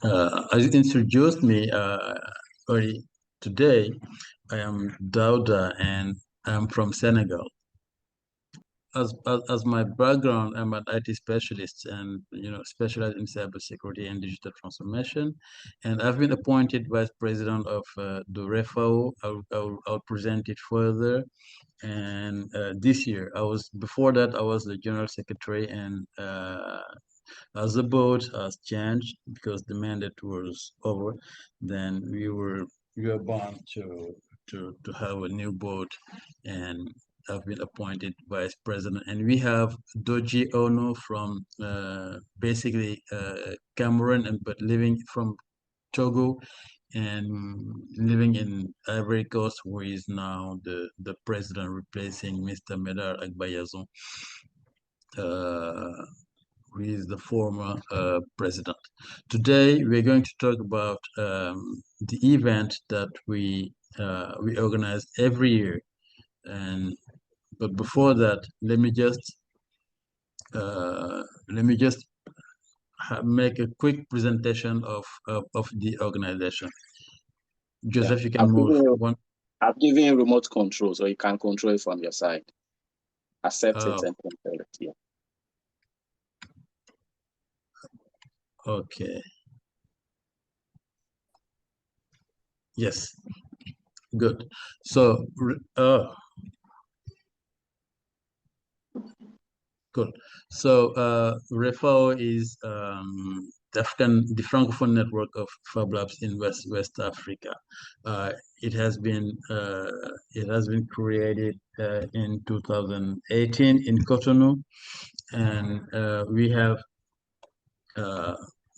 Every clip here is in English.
As you introduced me early today, I am Daouda and I'm from Senegal. As my background, I'm an IT specialist and specialized in cybersecurity and digital transformation. And I've been appointed vice president of the REFAO. I'll present it further. And this year, before that, I was the general secretary, and as the board has changed because the mandate was over, then we were bound to have a new board, and I've been appointed vice president. And we have Doji Ono from basically Cameroon, and but living from Togo and living in Ivory Coast, who is now the president replacing Mr. Medar Agbayazon. Uh, who is the former president. Today, we're going to talk about the event that we organize every year. And but before that, let me just make a quick presentation of the organization. Yeah. Joseph, you can move one. I've given you remote control, so you can control it from your side. Accept it and control it. Yeah. Okay. Yes. Good. So, good. So, REFAO is the Francophone network of Fab Labs in West Africa. It has been created in 2018 in Cotonou, and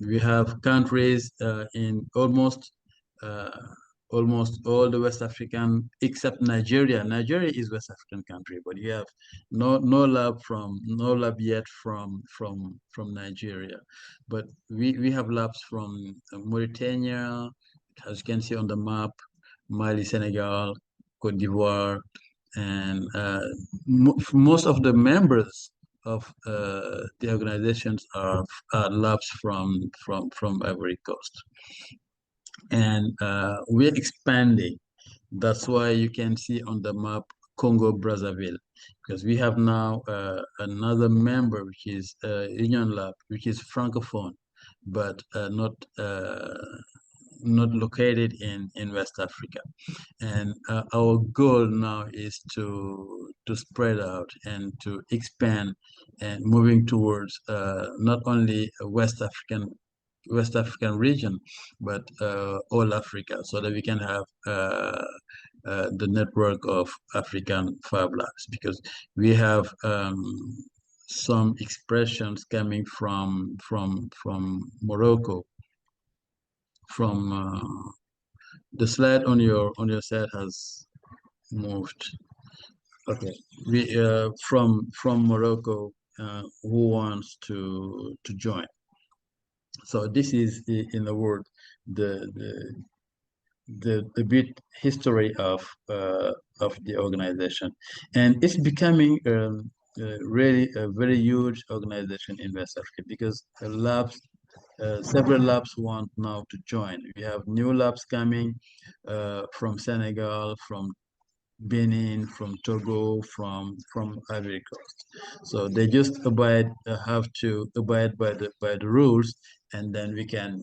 we have countries in uh, almost all the West African except Nigeria. Nigeria is West African country, but you have no lab yet from Nigeria. But we have labs from Mauritania, as you can see on the map, Mali, Senegal, Cote d'Ivoire, and most of the members of the organizations are labs from Ivory Coast, and we're expanding. That's why you can see on the map Congo Brazzaville, because we have now another member, which is Union Lab, which is francophone, but not located in West Africa. And our goal now is to spread out and to expand and moving towards not only a West African region, but all Africa, so that we can have the network of African Fab Labs, because we have some expressions coming from Morocco, from the slide on your side has moved. Okay, we from Morocco who wants to join. So this is, in a word, the bit history of the organization, and it's becoming really a very huge organization in West Africa, because several labs want now to join. We have new labs coming from Senegal, from Benin, from Togo, from Ivory Coast. So they just have to abide by the rules, and then we can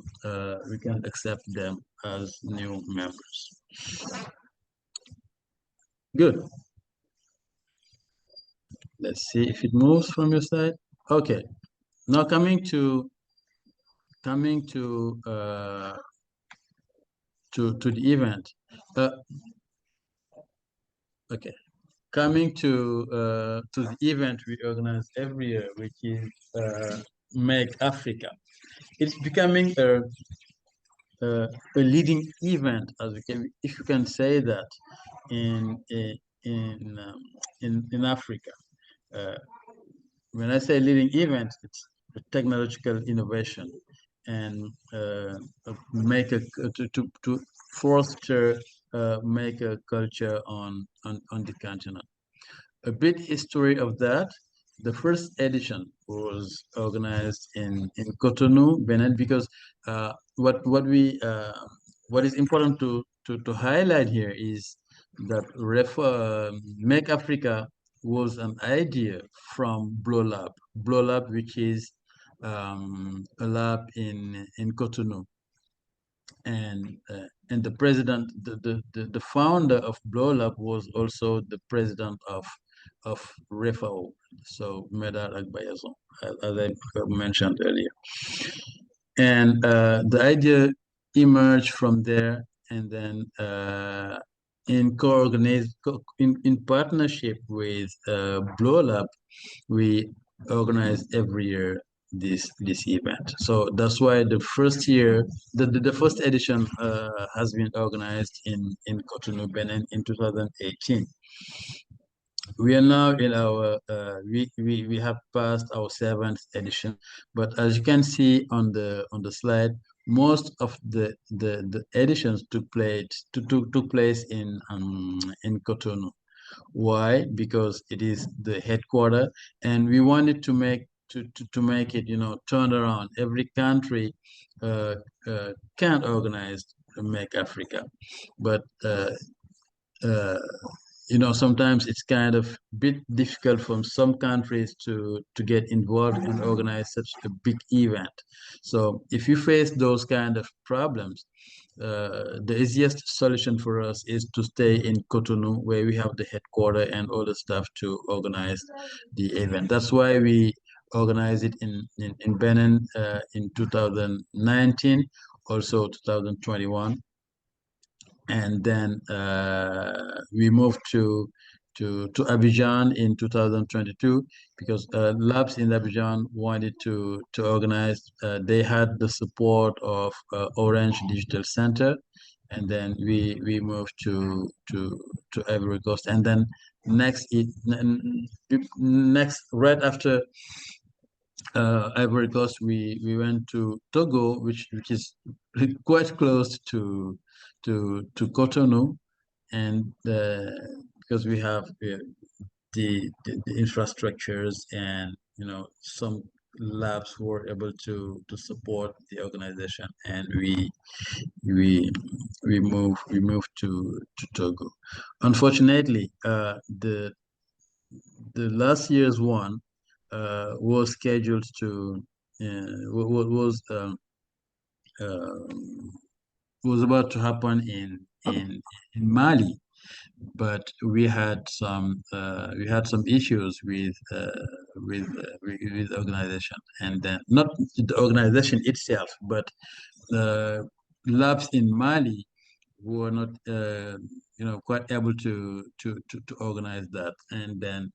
accept them as new members. Good. Let's see if it moves from your side. Okay. Now coming to the event. Okay. Coming to the event we organize every year, which is Make Africa. It's becoming a leading event, if you can say that, in in Africa. Uh, when I say leading event, it's a technological innovation, and make a to foster make a culture on the continent. A bit history of that. The first edition was organized in Cotonou, Benin, because what is important to highlight here is that Make Africa was an idea from Blow Lab. Blow Lab, which is a lab in Cotonou, and the founder of Blow Lab was also the president of REFAO, so Medar Agbayazon, as I mentioned earlier. And the idea emerged from there, and then in partnership with Blow Lab, we organize every year this event. So that's why the first edition has been organized in Cotonou, Benin in 2018. We are now in our we have passed our seventh edition, but as you can see on the slide, most of the editions took place in Cotonou. Why? Because it is the headquarter, and we wanted to make it, turn around. Every country uh, can organize Make Africa, but uh, sometimes it's kind of bit difficult for some countries to get involved and organize such a big event. So if you face those kind of problems, the easiest solution for us is to stay in Cotonou, where we have the headquarter and all the stuff to organize the event. That's why we organize it in Benin in 2019, also 2021, and then we moved to Abidjan in 2022 because labs in Abidjan wanted to organize. They had the support of Orange Digital Center, and then we moved to Ivory Coast, and then next right after Ivory Coast, we went to Togo, which is quite close to Cotonou, and because we have the infrastructures, and some labs were able to support the organization, and we we moved to Togo. Unfortunately, the last year's one was scheduled to uh, was about to happen in Mali, but we had some issues with the organization, and then not the organization itself, but the labs in Mali were not quite able to organize that, and then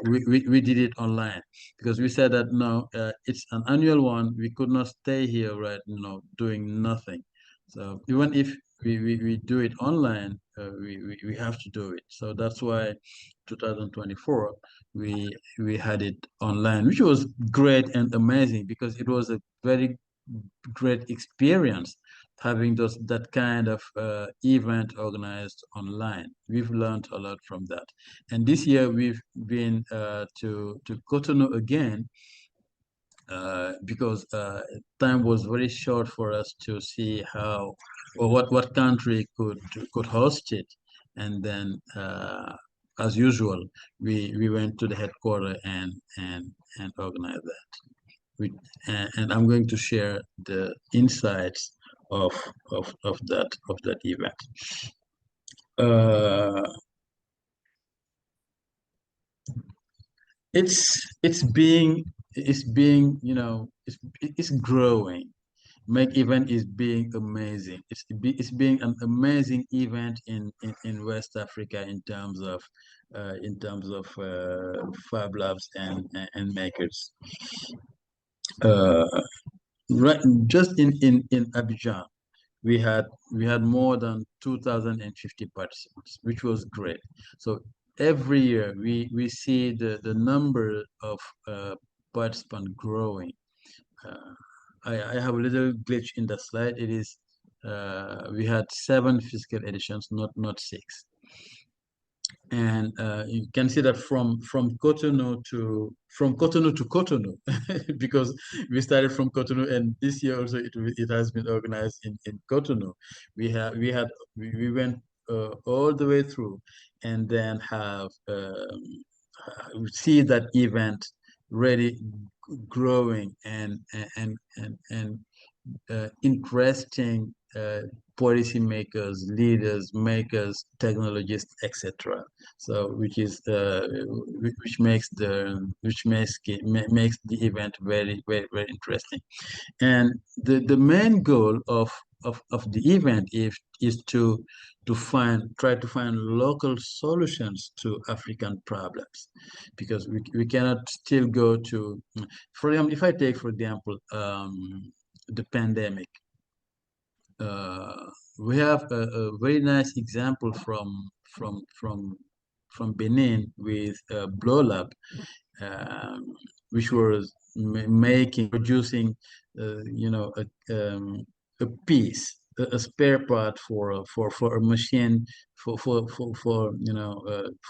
we did it online because we said that no, it's an annual one. We could not stay here, right, doing nothing. So even if we do it online, we have to do it. So that's why 2024 we had it online, which was great and amazing because it was a very great experience having that kind of event organized online. We've learned a lot from that. And this year we've been to Cotonou again because time was very short for us to see how or what country could host it. And then as usual, we went to the headquarters and organized that. We, and I'm going to share the insights of of that event. Uh, it's being it's growing. Make event is being amazing. It's being an amazing event in West Africa in terms of Fab Labs and makers. Uh, right, just in Abidjan, we had we had more than 2,050 participants, which was great. So every year we see the number of participants growing. Uh, I have a little glitch in the slide. It is we had seven physical editions, not six. And you can see that from Cotonou to Cotonou, because we started from Cotonou, and this year also it has been organized in Cotonou. We went all the way through, and then have see that event really growing and interesting policymakers, leaders, makers, technologists, etc. So, which makes the event very, very, very interesting. And the main goal of the event is to try to find local solutions to African problems, because we cannot still go to, for example, if I take, for example, the pandemic. We have a very nice example from Benin with Blow Lab, um, which was producing, a piece, a spare part for a machine, for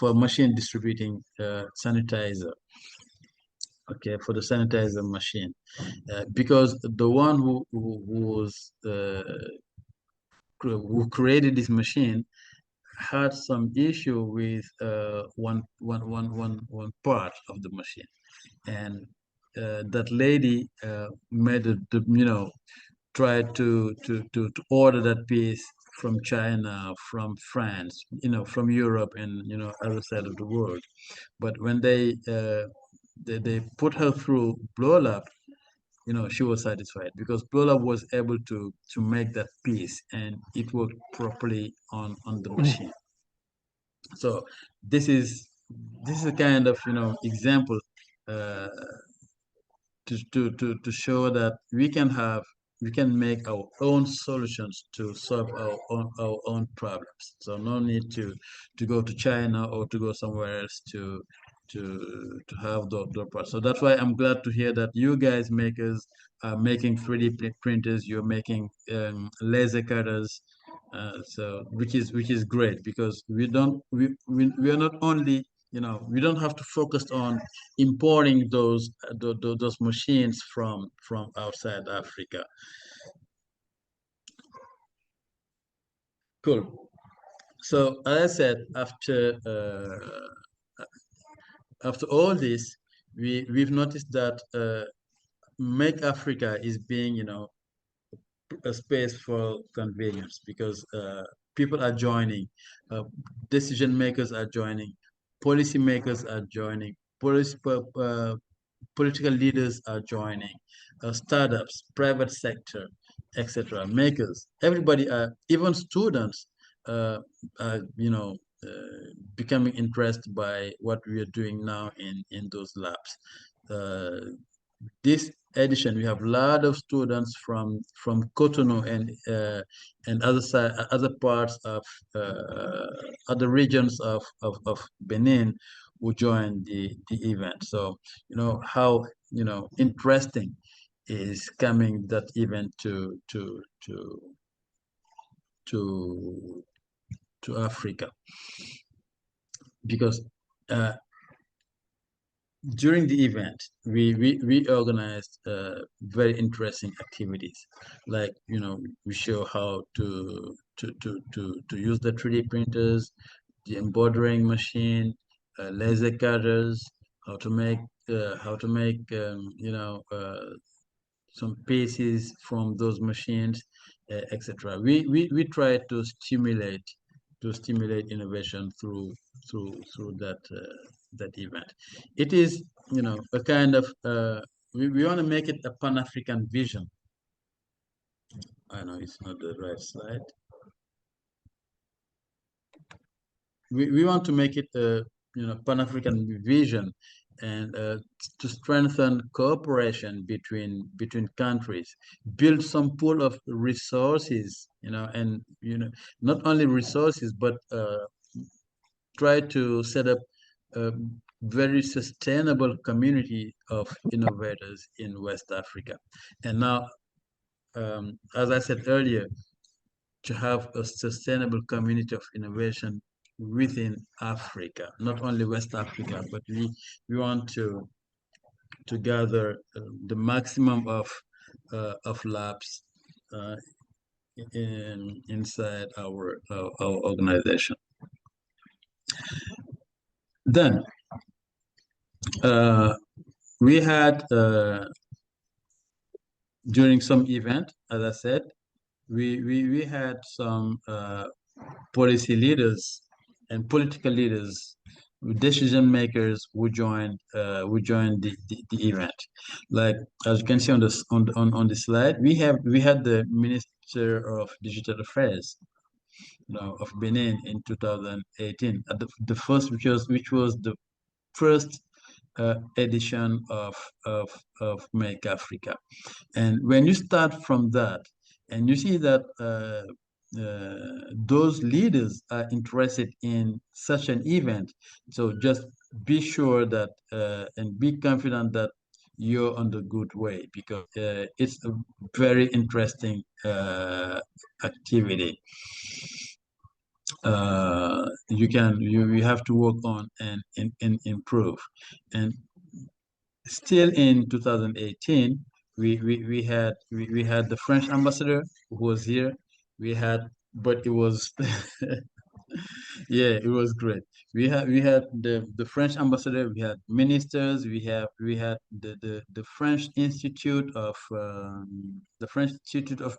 a machine distributing sanitizer. Okay, for the sanitizer machine, because the one who created this machine had some issue with one part of the machine, and that lady made tried to order that piece from China, from France, from Europe, and other side of the world. But when they put her through blow lab, she was satisfied, because Lola was able to make that piece, and it worked properly on the machine. So this is this is a kind of example, uh, to show that we can make our own solutions to solve our own problems. So no need to go to China or to go somewhere else to have the parts. So that's why I'm glad to hear that you guys makers are making 3D printers. You're making laser cutters. So which is great, because we are not only, we don't have to focus on importing those machines from outside Africa. Cool. So as I said, after all this, we've noticed that Make Africa is being, a space for convenience, because people are joining, uh, decision makers are joining, policy makers are joining, political leaders are joining, startups, private sector, etc. Makers, everybody, even students, uh, are, becoming interested by what we are doing now in those labs. Uh, this edition, we have a lot of students from Cotonou and other parts of other regions of Benin, who joined the event. So how interesting is coming that event to to Africa, because uh, during the event, we organized very interesting activities, like we show how to use the 3D printers, the embroidering machine, laser cutters, how to make some pieces from those machines, etc. We try to stimulate innovation through that event. It is a kind of we want to make it a Pan-African vision. I know it's not the right slide. We want to make it a Pan-African vision, and to strengthen cooperation between countries, build some pool of resources, and not only resources, but try to set up a very sustainable community of innovators in West Africa. And now, as I said earlier, to have a sustainable community of innovation, within Africa, not only West Africa, but we want to gather the maximum of labs uh, inside our organization. Then uh, we had during some event, as I said, we had some policy leaders and political leaders, decision makers who joined the event. Like as you can see on this on the slide, we had the Minister of Digital Affairs, of Benin in 2018. At the first, which was the first edition of Make Africa. And when you start from that, and you see that those leaders are interested in such an event, so just be sure that and be confident that you're on the good way, because it's a very interesting activity. You have to work on and improve. And still in 2018, we had the French ambassador who was here. We had, but it was yeah, it was great. We had the French ambassador. We had ministers. We had the French Institute of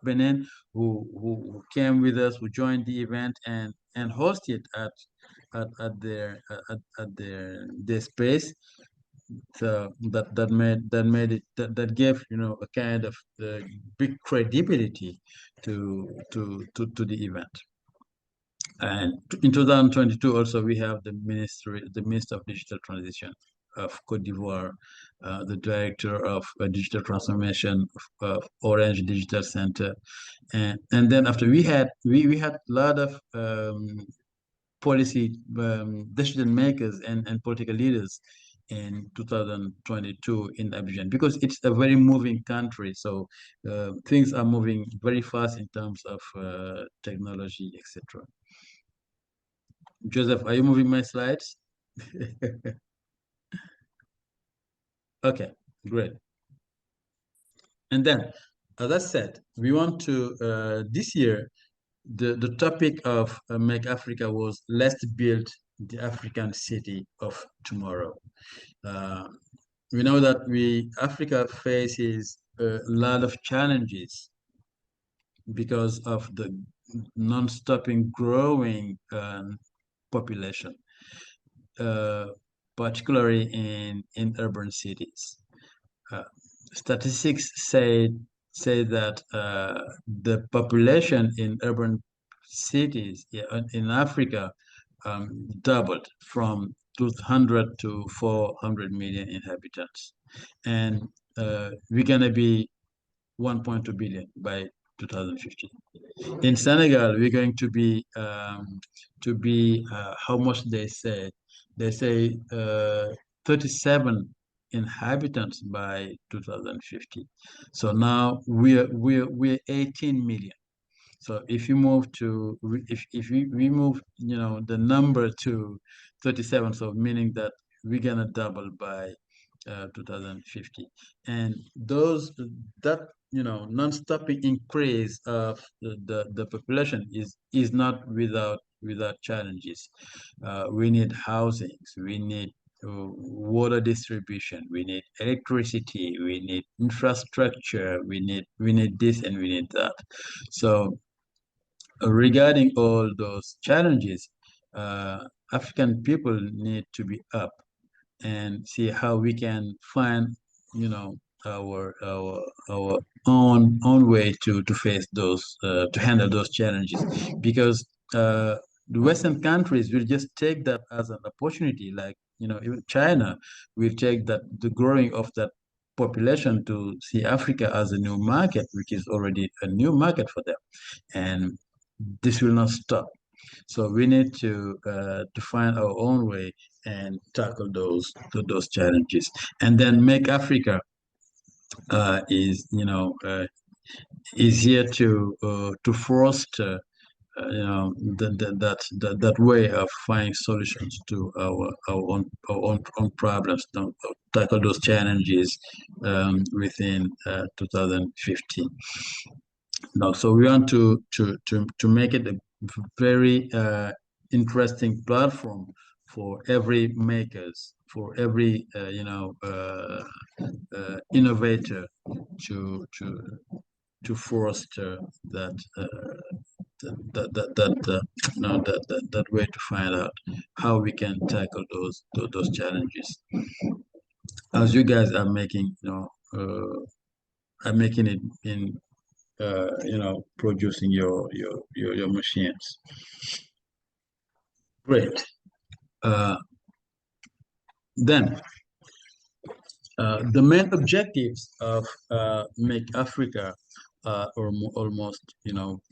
Benin, who came with us, who joined the event and hosted at their space. So that gave a kind of big credibility to the event. And in 2022 also we have the Minister of Digital Transition of Cote d'Ivoire, the Director of Digital Transformation of Orange Digital Center, and then after we had a lot of policy decision makers and political leaders in 2022 in Abidjan, because it's a very moving country. So things are moving very fast in terms of technology, etc. Joseph, are you moving my slides? Okay, great. And then, as I said, we want to this year the topic of Make Africa was let's build the African city of tomorrow. Uh, we know that Africa faces a lot of challenges because of the non-stopping growing population, uh, particularly in urban cities. Uh, Statistics say that the population in urban cities in Africa doubled from 200 to 400 million inhabitants, and we're gonna be 1.2 billion by 2050. In Senegal, we're going to be how much they say? They say 37 inhabitants by 2050. So now we're 18 million. So if you move to if we move the number to 37, so meaning that we're gonna double by 2050, and that non-stopping increase of the population is not without challenges. We need housings, we need water distribution, we need electricity, we need infrastructure, we need this and we need that. So regarding all those challenges, African people need to be up and see how we can find, you know, our own way to face those to handle those challenges, because the Western countries will just take that as an opportunity, like even China will take that the growing of that population to see Africa as a new market, which is already a new market for them, and this will not stop. So we need to find our own way and tackle those challenges, and then Make Africa is here to foster that way of finding solutions to our own problems, to tackle those challenges within 2015. Now, so we want to make it a very interesting platform for every makers, for every innovator to to foster that that way to find out how we can tackle those challenges. As you guys are making, are making it in, producing your machines. Great. Uh, then the main objectives of Make Africa are almost,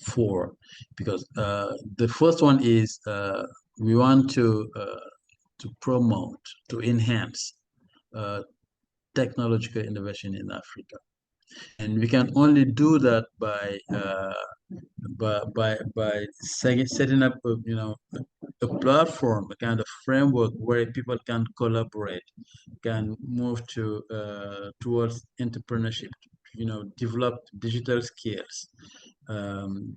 four, because the first one is we want to promote, to enhance uh, technological innovation in Africa, and we can only do that by setting up a platform, a kind of framework where people can collaborate, can move towards entrepreneurship, develop digital skills, um,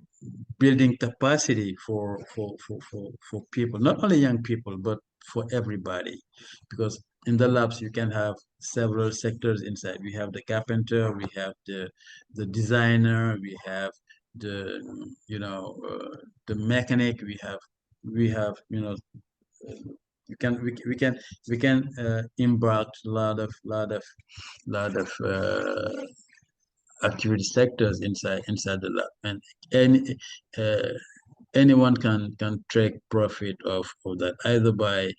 building capacity for people, not only young people, but for everybody. Because in the labs, you can have several sectors inside. We have the carpenter, we have the designer, we have the, the mechanic, we have, we can embark a lot of activity sectors inside the lab, and any uh, anyone can take profit of that, either by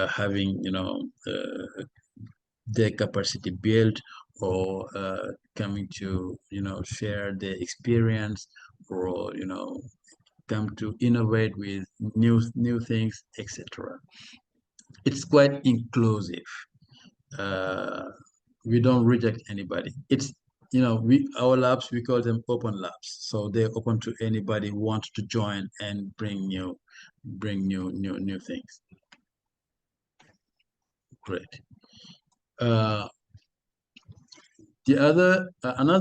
having, their capacity built, or coming to, share their experience, or come to innovate with new things, etc. It's quite inclusive. uh, we don't reject anybody. It's, we, our labs, we call them open labs, so they're open to anybody who wants to join and bring new things. Great. uh, Another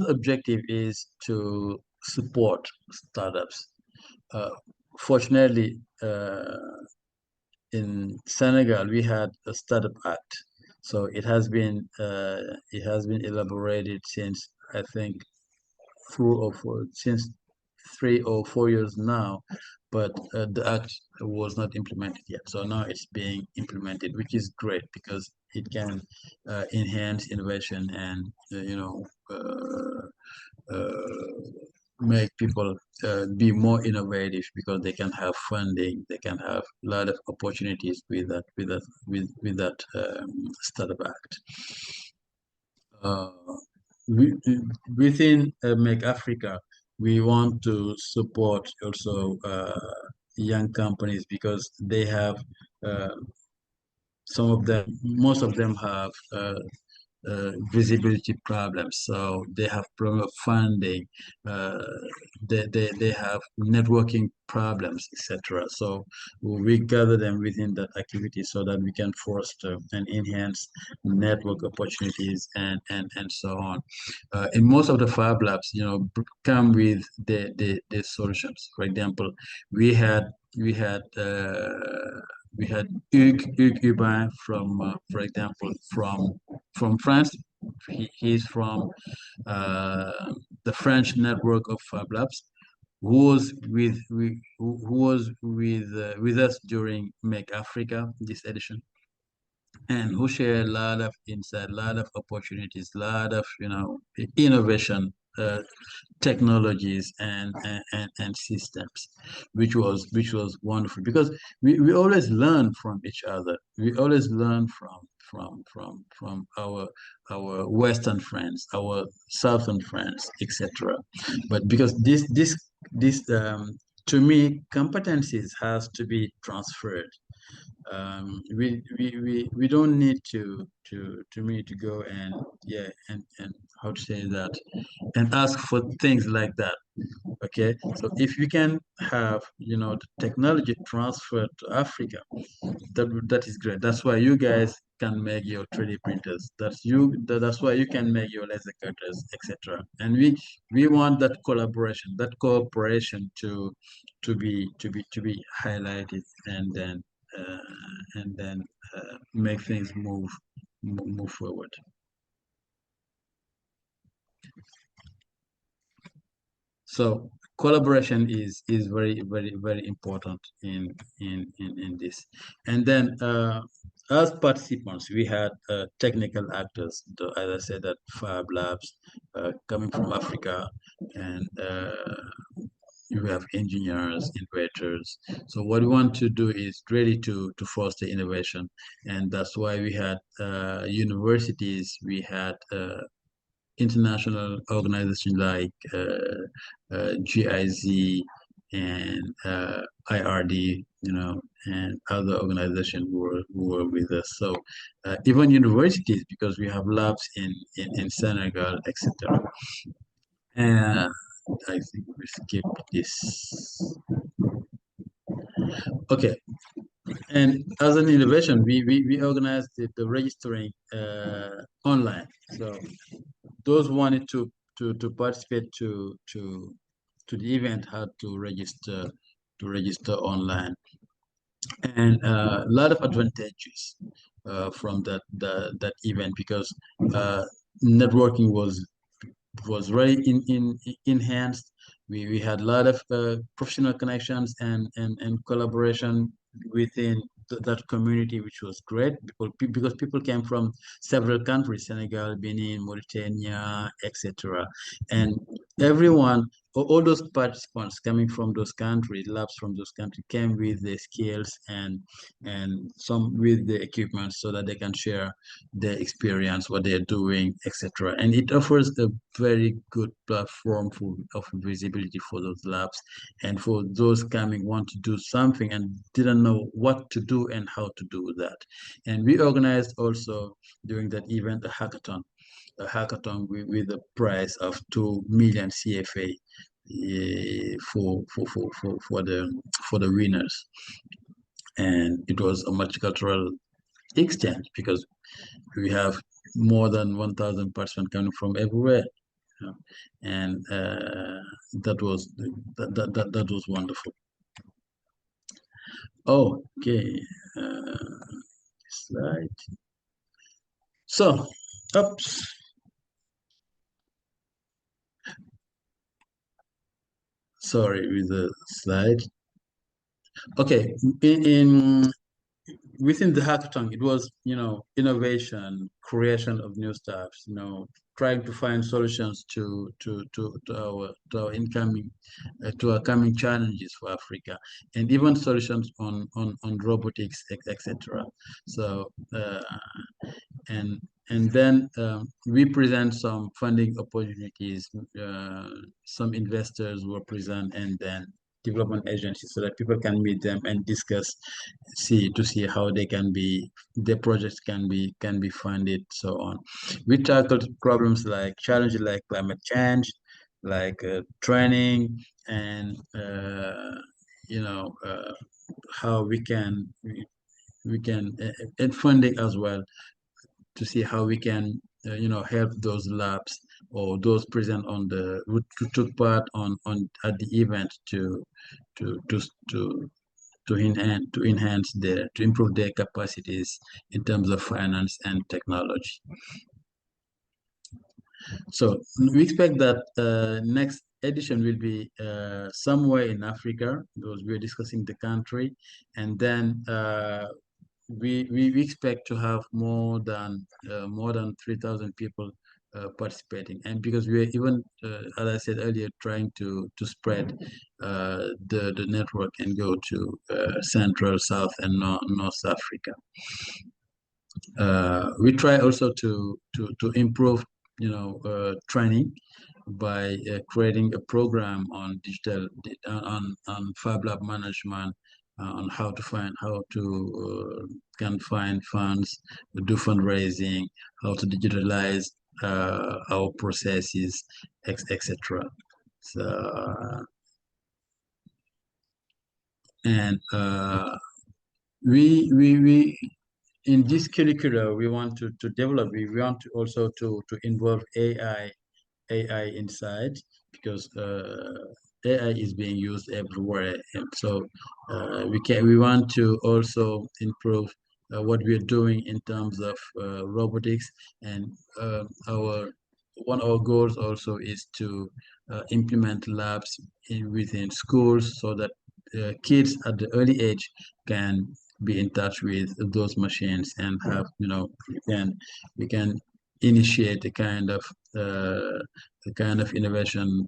objective is to support startups. uh, Fortunately, in Senegal, we had a startup act. So it has been elaborated since, I think, since 3 or 4 years now, but the act was not implemented yet. So now it's being implemented, which is great, because it can enhance innovation, and make people be more innovative, because they can have funding, they can have a lot of opportunities with that startup act. Uh, we, Within Make Africa, we want to support also young companies, because they have, uh, most of them have visibility problems. So they have problem of funding, uh, they have networking problems, etc. So we gather them within that activity, so that we can foster and enhance network opportunities, and so on. In most of the Fab Labs, come with the solutions. For example, we had we had we had Hugues Hubin from, for example, from France. He's from the French network of Fab Labs, who was with us during Make Africa, this edition, and who share a lot of insight, a lot of opportunities, a lot of, innovation, technologies, and systems, which was wonderful, because we always learn from each other. We always learn from our Western friends, our Southern friends, etc. But because this to me, competencies has to be transferred. We don't need to me to go and yeah and how to say that and ask for things like that. Okay, so if we can have the technology transferred to Africa, that is great. That's why you guys can make your 3D printers. That's why you can make your laser cutters, etc. And we want that collaboration, that cooperation to be highlighted, and then uh, and then make things move forward. So collaboration is very important in this. And then as participants, we had technical actors, as I said, that Fab Labs coming from Africa, and you have engineers, innovators. So what we want to do is really to foster innovation, and that's why we had universities, we had international organizations like GIZ and IRD, and other organizations who were with us. So even universities, because we have labs in Senegal, etc. And I think we skip this. Okay. And as an innovation, we organized the registering online. So those wanted to participate to the event had to register online, and a lot of advantages from that event, because networking was very enhanced. We had a lot of professional connections and collaboration within that community, which was great. Because people came from several countries: Senegal, Benin, Mauritania, etc. And everyone, all those participants coming from those countries, labs from those countries, came with the skills and some with the equipment, so that they can share their experience, what they're doing, etc. And it offers a very good platform of visibility for those labs, and for those coming want to do something and didn't know what to do and how to do that. And we organized also during that event a hackathon with a prize of 2 million CFA for the winners. And it was a multicultural exchange, because we have more than 1,000 participants coming from everywhere. you know, and that was wonderful. Okay, slide. So, oops, sorry with the slide. Okay, in within the hackathon, it was, innovation, creation of new stuff, trying to find solutions to our incoming to our coming challenges for Africa, and even solutions on robotics, etc. So and and then we present some funding opportunities. Some investors were present, and then development agencies, so that people can meet them and discuss, see how their projects can be funded, so on. We tackled problems like challenges like climate change, like training, and how we can and funding as well, to see how we can help those labs or those present on the who took part on at the event to to to to improve their capacities in terms of finance and technology. So we expect that next edition will be somewhere in Africa, because we're discussing the country, and then we expect to have more than 3,000 people participating. And because we are even, as I said earlier, trying to spread the network and go to Central, South, and North Africa. We try also to improve, training by creating a program on digital on Fab Lab management, on how to can find funds, do fundraising, how to digitalize our processes, etc. So, and we in this curricula we want to develop. We want to also to involve AI inside because AI is being used everywhere, and so we want to also improve what we're doing in terms of robotics, and our one of our goals also is to implement labs within schools so that kids at the early age can be in touch with those machines and have we can initiate a kind of innovation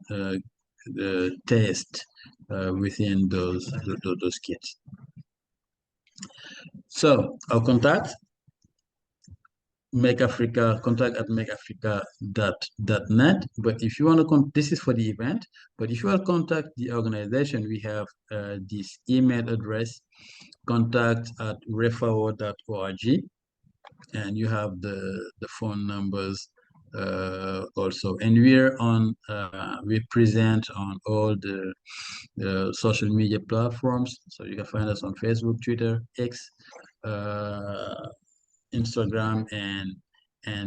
taste within those kids. So our contact at makeafrica.net. But if you want to this is for the event, but if you want to contact the organization, we have this email address, contact@refao.org, and you have the phone numbers also. And we present on all the social media platforms. So you can find us on Facebook, Twitter, X, uh, Instagram, and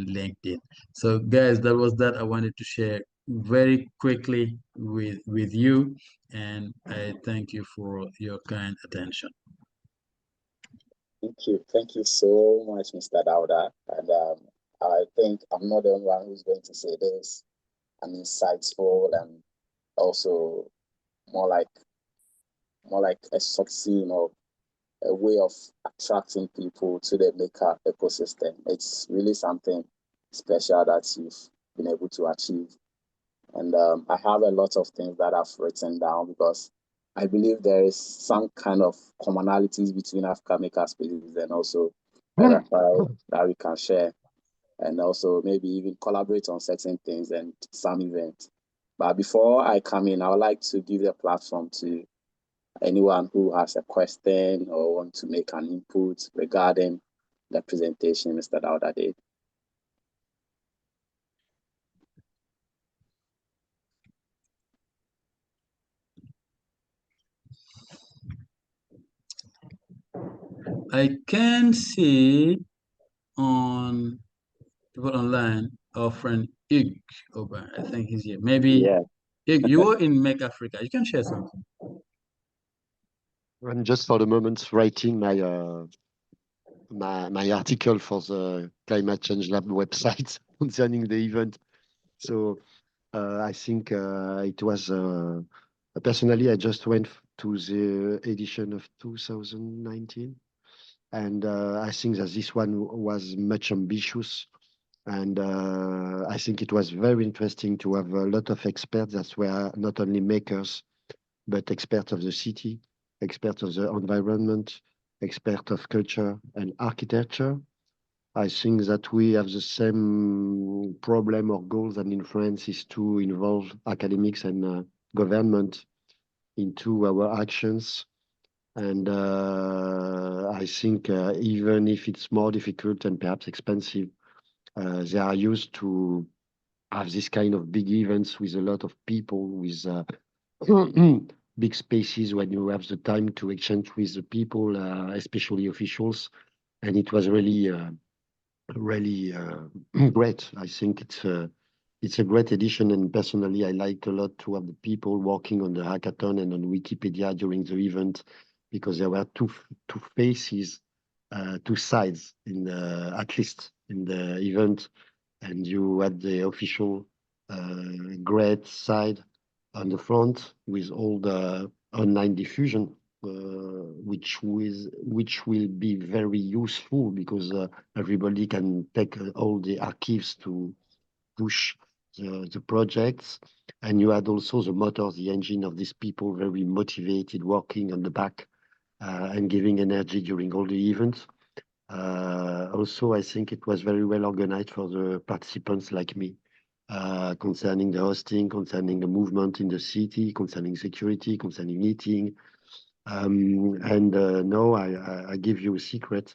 LinkedIn. So guys, that was that I wanted to share very quickly with you, and I thank you for your kind attention. Thank you so much, Mr. Daouda. And I think I'm not the only one who's going to say this. I'm insightful and also more like a succeeding or a way of attracting people to the maker ecosystem. It's really something special that you've been able to achieve. And I have a lot of things that I've written down because I believe there is some kind of commonalities between Africa Maker Spaces and also RFI that we can share, and also maybe even collaborate on certain things and some events. But before I come in, I would like to give the platform to anyone who has a question or want to make an input regarding the presentation Mr. Daouda did. I can see on people online our friend Ig Oba. I think he's here. Maybe Yeah. Ig, you were in Make Africa. You can share something. I'm just for the moment writing my article for the Climate Change Lab website concerning the event. So I think it was personally I just went to the edition of 2019, and I think that this one was much ambitious, and I think it was very interesting to have a lot of experts that were not only makers but experts of the city, experts of the environment, expert of culture and architecture. I think that we have the same problem or goal than in France is to involve academics and government into our actions. And I think even if it's more difficult and perhaps expensive, they are used to have this kind of big events with a lot of people, with big spaces when you have the time to exchange with the people, especially officials. And it was really great. I think it's a great edition, and personally, I like a lot to have the people working on the hackathon and on Wikipedia during the event, because there were two faces, two sides in the at least in the event, and you had the official great side on the front with all the online diffusion, which will be very useful because everybody can take all the archives to push the projects. And you had also the motor, the engine of these people, very motivated, working on the back and giving energy during all the events. Also, I think it was very well organized for the participants like me, concerning the hosting, concerning the movement in the city, concerning security, concerning eating. And now I give you a secret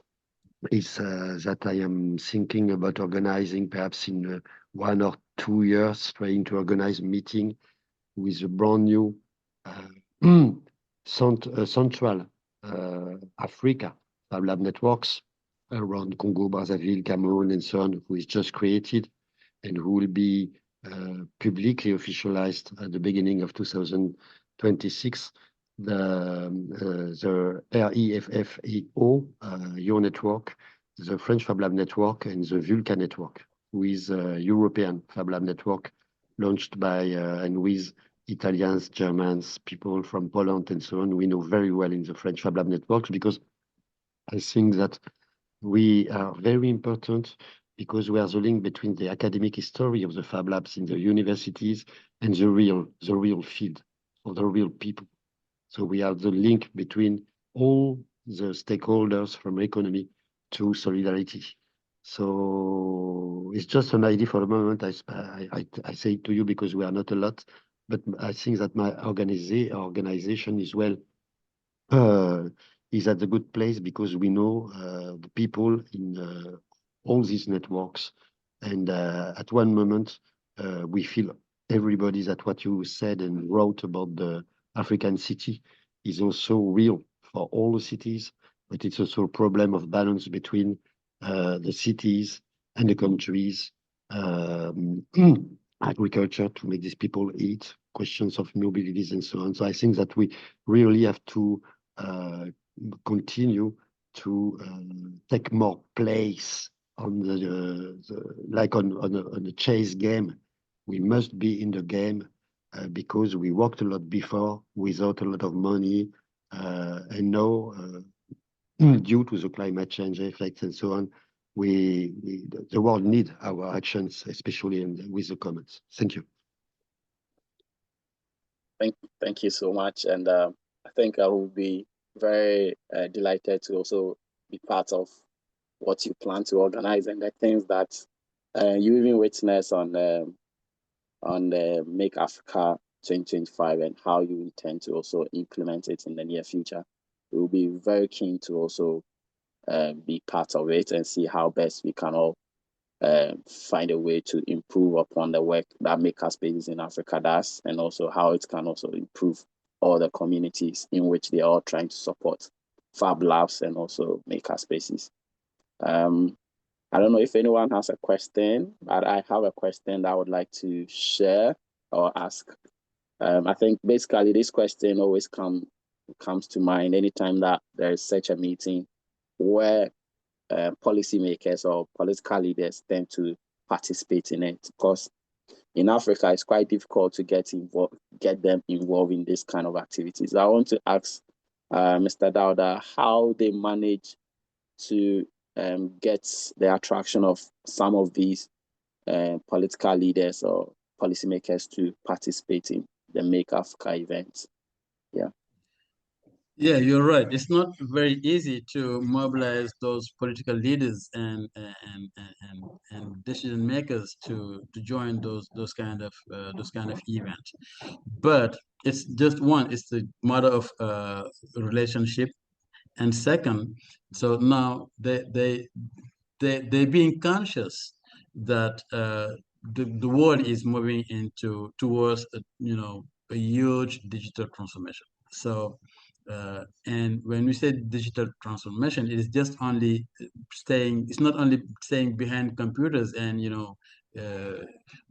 is that I am thinking about organizing perhaps in 1 or 2 years, trying to organize a meeting with a brand new uh, Central Africa Fab Lab networks around Congo, Brazzaville, Cameroon, and so on, who is just created and who will be publicly officialized at the beginning of 2026. The REFFEO, your network, the French Fab Lab network, and the Vulca network, with European Fab Lab network launched by and with Italians, Germans, people from Poland, and so on. We know very well in the French Fab Lab networks because I think that we are very important because we are the link between the academic history of the Fab Labs in the universities and the real field, or the real people. So we are the link between all the stakeholders from economy to solidarity. So it's just an idea for the moment. I say it to you because we are not a lot, but I think that my organization is well uh, is at a good place because we know the people in all these networks. And at one moment, we feel everybody that what you said and wrote about the African city is also real for all the cities, but it's also a problem of balance between the cities and the countries, agriculture to make these people eat, questions of mobilities and so on. So I think that we really have to uh, continue to take more place on like on a chase game. We must be in the game because we worked a lot before without a lot of money, and now due to the climate change effects and so on, the world need our actions, especially with the comments. Thank you. Thank you so much. And I think I will be very delighted to also be part of what you plan to organize and the things that you even witness on the Make Africa 2025 and how you intend to also implement it in the near future. We will be very keen to also be part of it and see how best we can all find a way to improve upon the work that Makerspaces in Africa does, and also how it can also improve all the communities in which they are all trying to support Fab Labs and also Makerspaces. I don't know if anyone has a question, but I have a question that I would like to share or ask. I think basically this question always comes to mind anytime that there is such a meeting where policymakers or political leaders tend to participate in it, because in Africa it's quite difficult to get them involved in this kind of activities. I want to ask Mr. Daouda how they manage to get the attraction of some of these political leaders or policymakers to participate in the Make Africa events. Yeah. Yeah, you're right. It's not very easy to mobilize those political leaders and decision makers to join those kind of events. But it's just one. It's the matter of relationship, and second, so now they being conscious that the world is moving into towards a huge digital transformation. So and when we say digital transformation, it is just only staying. It's not only staying behind computers and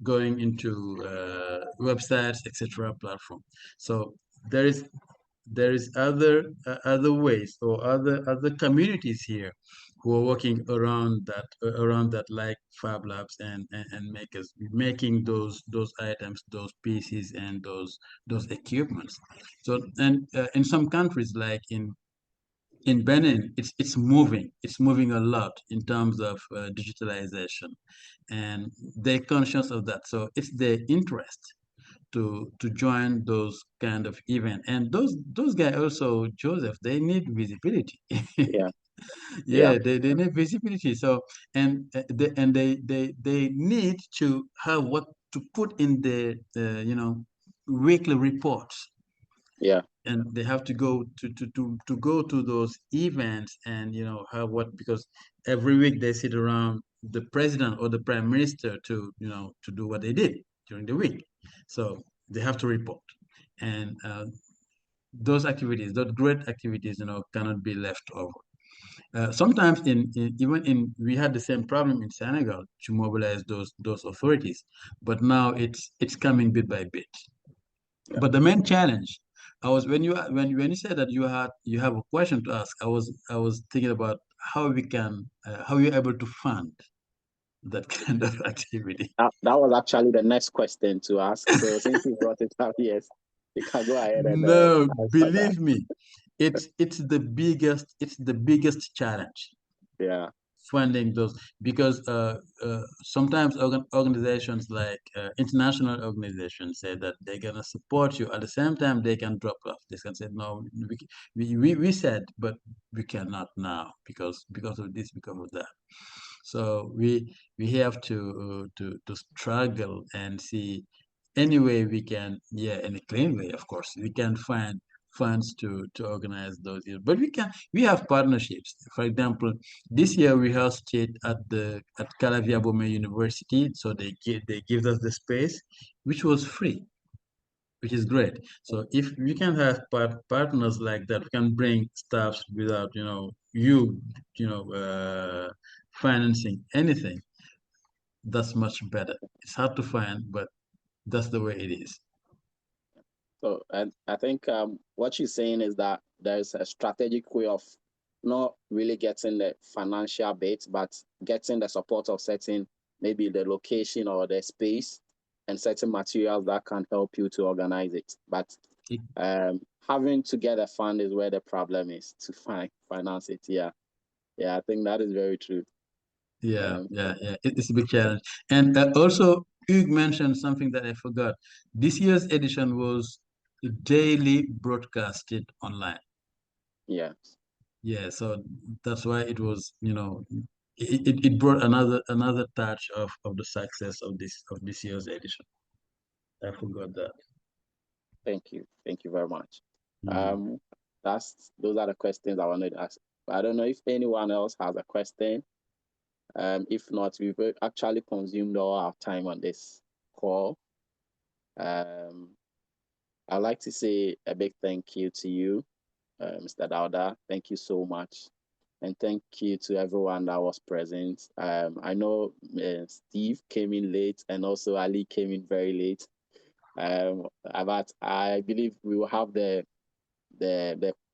going into websites, etc. platform. So there is other ways or other communities here who are working around that, like Fab Labs and makers making those items, those pieces, and those equipments. So and in some countries like in Benin, it's moving a lot in terms of digitalization, and they're conscious of that. So it's their interest to join those kind of event, and those guys also, Joseph, they need visibility. Yeah. Yeah. Yeah, they need visibility. So and they need to have what to put in the weekly reports Yeah. And they have to go to go to those events and have what, because every week they sit around the president or the prime minister to to do what they did during the week. So they have to report, and those activities, those great activities, cannot be left over. Sometimes even in we had the same problem in Senegal to mobilize those authorities, but now it's coming bit by bit. Yeah. But the main challenge, I was when you said that you have a question to ask, I was thinking about how we can how you're able to fund that kind of activity. That was actually the next question to ask. So since you brought it up, yes, you can go ahead and No, answer that. believe me, it's the biggest challenge, Yeah. funding those, because sometimes organizations like international organizations say that they're gonna support you. At the same time, they can drop off. They can say, no, we said, but we cannot now because of this, because of that. So we have to struggle and see any way we can, yeah, in a clean way, of course, we can find funds to organize those years. But we have partnerships. For example, this year we hosted at Calavia Bome University, so they give us the space, which was free, which is great. So if we can have partners like that, we can bring staffs without financing anything. That's much better. It's hard to find, but that's the way it is. So, and I think what you're saying is that there's a strategic way of not really getting the financial bit, but getting the support of certain, maybe the location or the space and certain materials that can help you to organize it. But having to get a fund is where the problem is, to finance it. Yeah. Yeah, I think that is very true. Yeah. It's a big challenge. And also, Hugues mentioned something that I forgot. This year's edition was daily broadcasted online. Yeah. Yeah, so that's why it was, it brought another touch of the success of this year's edition. I forgot that. Thank you. Thank you very much. Mm. Those are the questions I wanted to ask. I don't know if anyone else has a question. If not, we've actually consumed all our time on this call. I'd like to say a big thank you to you, Mr. Daouda. Thank you so much. And thank you to everyone that was present. I know Steve came in late and also Ali came in very late. But I believe we will have the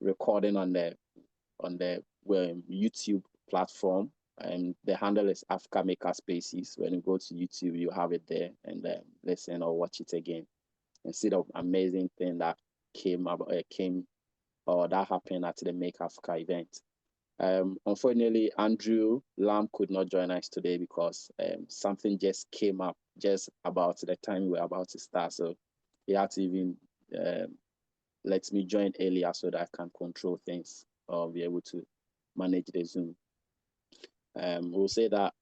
recording on the YouTube platform, and the handle is Africa Maker Spaces. When you go to YouTube, you have it there, and listen or watch it again and see the amazing thing that came or that happened at the Make Africa event. Unfortunately, Andrew Lam could not join us today because something just came up just about the time we were about to start. So he had to even let me join earlier so that I can control things or be able to manage the Zoom. We'll say that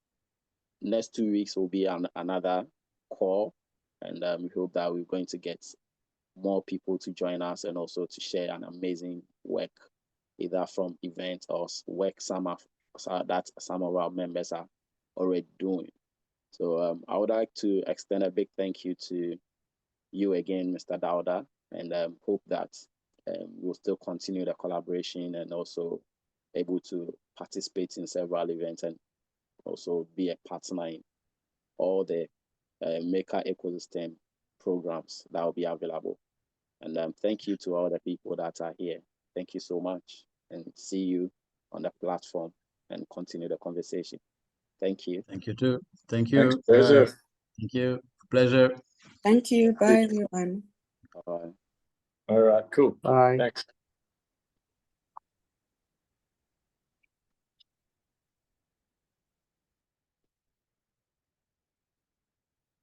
next 2 weeks will be another call, and we hope that we're going to get more people to join us and also to share an amazing work, either from events or work that some of our members are already doing. So I would like to extend a big thank you to you again, Mr. Daouda, and hope that we'll still continue the collaboration and also able to participate in several events and also be a partner in all the Maker ecosystem programs that will be available. And thank you to all the people that are here. Thank you so much, and see you on the platform and continue the conversation. Thank you. Thank you too. Thank you. Thanks, pleasure. Thank you. Pleasure. Thank you. Bye, everyone. Bye. All right, cool. Bye. Thanks.